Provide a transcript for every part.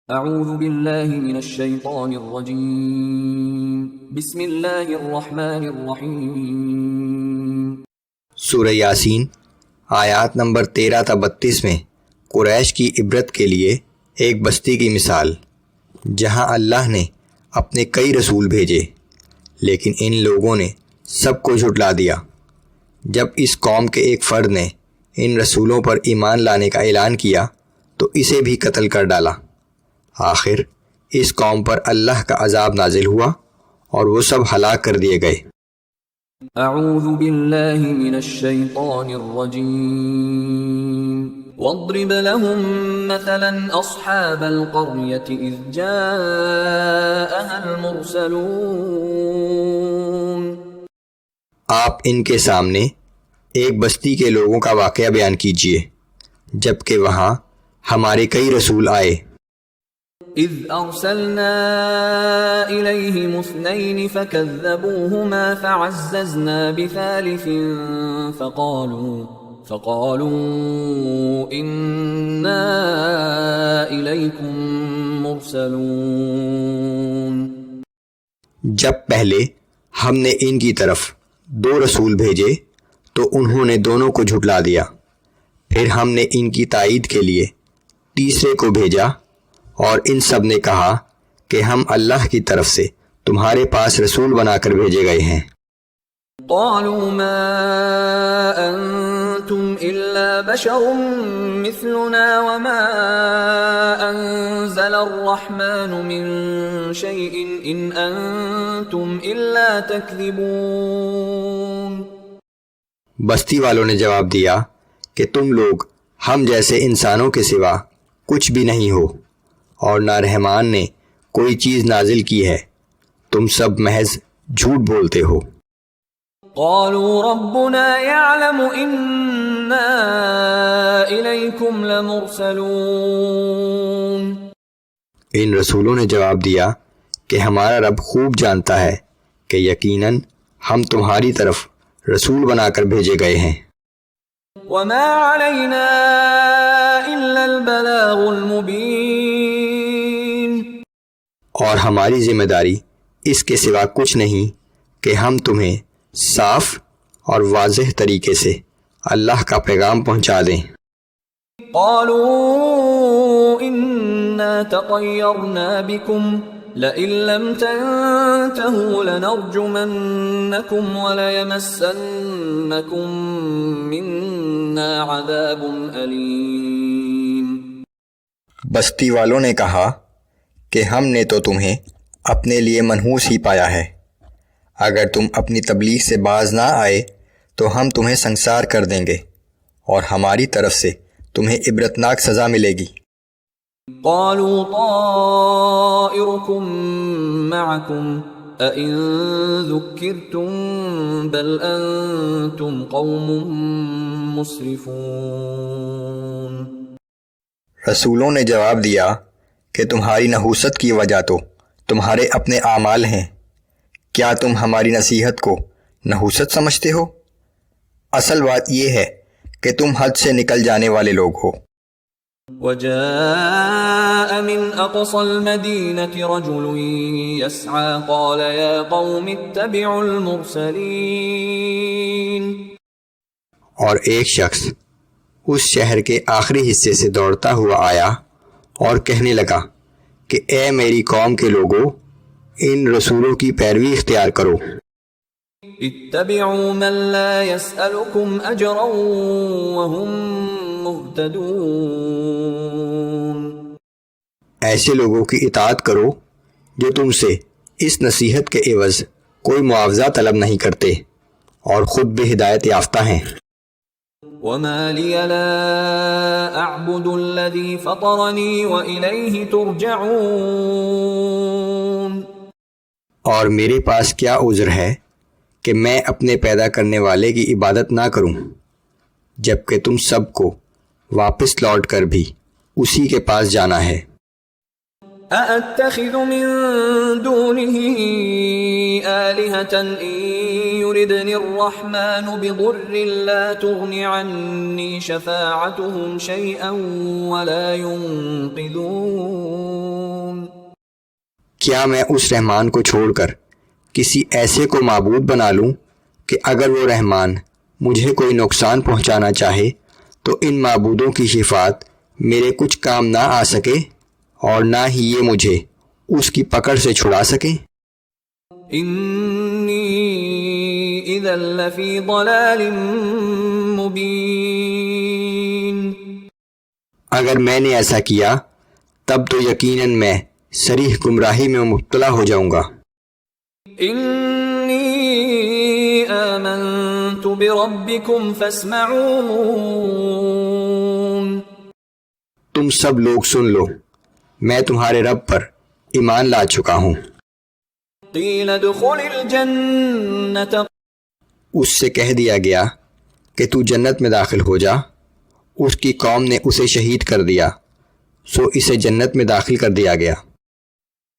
اعوذ باللہ من الشیطان الرجیم بسم اللہ الرحمن الرحیم۔ سورہ یاسین آیات نمبر 13 تا 32 میں قریش کی عبرت کے لیے ایک بستی کی مثال، جہاں اللہ نے اپنے کئی رسول بھیجے لیکن ان لوگوں نے سب کو جھٹلا دیا۔ جب اس قوم کے ایک فرد نے ان رسولوں پر ایمان لانے کا اعلان کیا تو اسے بھی قتل کر ڈالا۔ آخر اس قوم پر اللہ کا عذاب نازل ہوا اور وہ سب ہلاک کر دیے گئے۔ اعوذ باللہ من الشیطان الرجیم واضرب لهم مثلا اصحاب القرية اذ جاءها المرسلون۔ آپ ان کے سامنے ایک بستی کے لوگوں کا واقعہ بیان کیجیے جبکہ وہاں ہمارے کئی رسول آئے۔ اذ ارسلنا الیہم اثنین فکذبوہما فعززنا بثالث فقالوا انا الیکم مرسلون۔ جب پہلے ہم نے ان کی طرف 2 رسول بھیجے تو انہوں نے دونوں کو جھٹلا دیا، پھر ہم نے ان کی تائید کے لیے تیسرے کو بھیجا اور ان سب نے کہا کہ ہم اللہ کی طرف سے تمہارے پاس رسول بنا کر بھیجے گئے ہیں۔ قالوا ما انتم الا بشر مثلنا وما انزل الرحمن من شيء ان انتم الا تكذبون۔ بستی والوں نے جواب دیا کہ تم لوگ ہم جیسے انسانوں کے سوا کچھ بھی نہیں ہو، اور نہ رحمان نے کوئی چیز نازل کی ہے، تم سب محض جھوٹ بولتے ہو۔ قالوا ربنا يعلم إنا إليكم لمرسلون۔ ان رسولوں نے جواب دیا کہ ہمارا رب خوب جانتا ہے کہ یقیناً ہم تمہاری طرف رسول بنا کر بھیجے گئے ہیں۔ وما علينا إلا البلاغ المبين۔ اور ہماری ذمہ داری اس کے سوا کچھ نہیں کہ ہم تمہیں صاف اور واضح طریقے سے اللہ کا پیغام پہنچا دیں۔ قالوا إنا تطيرنا بكم لئن لم تنتهوا لنرجمنكم وليمسنكم منا عذاب أليم۔ بستی والوں نے کہا کہ ہم نے تو تمہیں اپنے لیے منحوس ہی پایا ہے، اگر تم اپنی تبلیغ سے باز نہ آئے تو ہم تمہیں سنسار کر دیں گے اور ہماری طرف سے تمہیں عبرتناک سزا ملے گی۔ قالوا طائركم معكم أئن ذكرتم بل أنتم قوم مسرفون۔ رسولوں نے جواب دیا کہ تمہاری نحوست کی وجہ تو تمہارے اپنے اعمال ہیں، کیا تم ہماری نصیحت کو نحوست سمجھتے ہو؟ اصل بات یہ ہے کہ تم حد سے نکل جانے والے لوگ ہو۔ وجاء من أقصى المدينة رجل يسعى قال يا قوم اتبعوا المرسلين۔ اور ایک شخص اس شہر کے آخری حصے سے دوڑتا ہوا آیا اور کہنے لگا کہ اے میری قوم کے لوگوں، ان رسولوں کی پیروی اختیار کرو۔ اتبعوا من لا يسألكم أجرا وهم مهتدون۔ ایسے لوگوں کی اطاعت کرو جو تم سے اس نصیحت کے عوض کوئی معاوضہ طلب نہیں کرتے اور خود بھی ہدایت یافتہ ہیں۔ وما لي لا أعبد الذي فطرني وإليه ترجعون۔ اور میرے پاس کیا عذر ہے کہ میں اپنے پیدا کرنے والے کی عبادت نہ کروں، جبکہ تم سب کو واپس لوٹ کر بھی اسی کے پاس جانا ہے۔ أأتخذ من دونه آلهة إن يردني الرحمن بضر لا تغن عني شفاعتهم شيئا ولا ينقذون۔ کیا میں اس رحمان کو چھوڑ کر کسی ایسے کو معبود بنا لوں کہ اگر وہ رحمان مجھے کوئی نقصان پہنچانا چاہے تو ان معبودوں کی شفاعت میرے کچھ کام نہ آ سکے اور نہ ہی یہ مجھے اس کی پکڑ سے چھڑا سکیں؟ انی اذا لفی ضلال مبین، اگر میں نے ایسا کیا تب تو یقیناً میں صریح گمراہی میں مبتلا ہو جاؤں گا۔ انی آمنت بربکم فاسمعون، تم سب لوگ سن لو، میں تمہارے رب پر ایمان لا چکا ہوں۔ قیل ادخل الجنة، اس سے کہہ دیا گیا کہ تو جنت میں داخل ہو جا۔ اس کی قوم نے اسے شہید کر دیا، سو اسے جنت میں داخل کر دیا گیا۔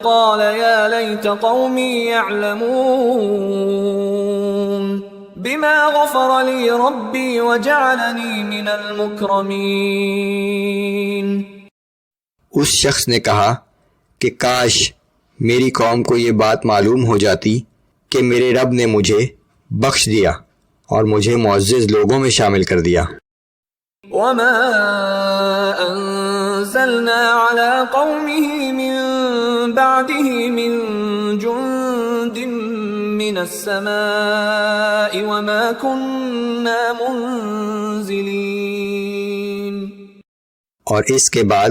قال یا لیت قومی یعلمون بما غفر لی ربی وجعلنی من المکرمین، اس شخص نے کہا کہ کاش میری قوم کو یہ بات معلوم ہو جاتی کہ میرے رب نے مجھے بخش دیا اور مجھے معزز لوگوں میں شامل کر دیا۔ وما انزلنا على قومه من بعده من جند من السماء وما كنا منزلين، اور اس کے بعد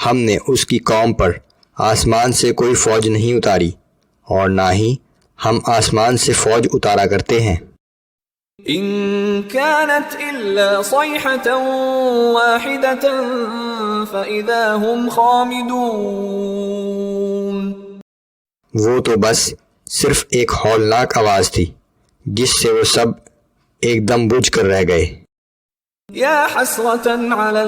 ہم نے اس کی قوم پر آسمان سے کوئی فوج نہیں اتاری اور نہ ہی ہم آسمان سے فوج اتارا کرتے ہیں۔ ان كانت الا صيحة واحدة فاذا هم خامدون، وہ تو بس صرف ایک ہولناک آواز تھی جس سے وہ سب ایک دم بجھ کر رہ گئے۔ یا حسرة على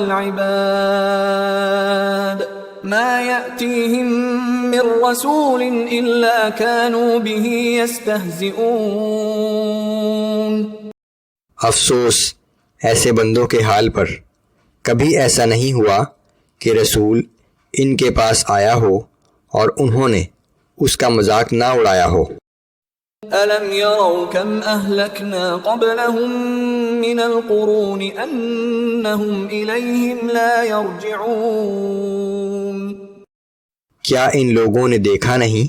العباد ما يأتيهم من رسول الا كانوا به يستهزئون، افسوس ایسے بندوں کے حال پر، کبھی ایسا نہیں ہوا کہ رسول ان کے پاس آیا ہو اور انہوں نے اس کا مذاق نہ اڑایا ہو۔ أَلَمْ يَرَوْا كَمْ أَهْلَكْنَا قَبْلَهُمْ مِنَ الْقُرُونِ أَنَّهُمْ إِلَيْهِمْ لَا يَرْجِعُونَ، کیا ان لوگوں نے دیکھا نہیں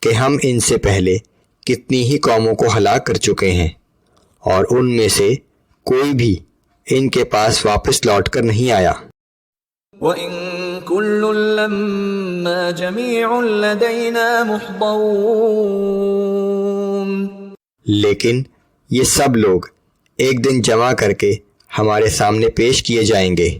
کہ ہم ان سے پہلے کتنی ہی قوموں کو ہلاک کر چکے ہیں اور ان میں سے کوئی بھی ان کے پاس واپس لوٹ کر نہیں آیا۔ وَإِن كُلٌّ لَّمَّا جَمِيعٌ لَّدَيْنَا مُحْضَرُونَ، لیکن یہ سب لوگ ایک دن جمع کر کے ہمارے سامنے پیش کیے جائیں گے۔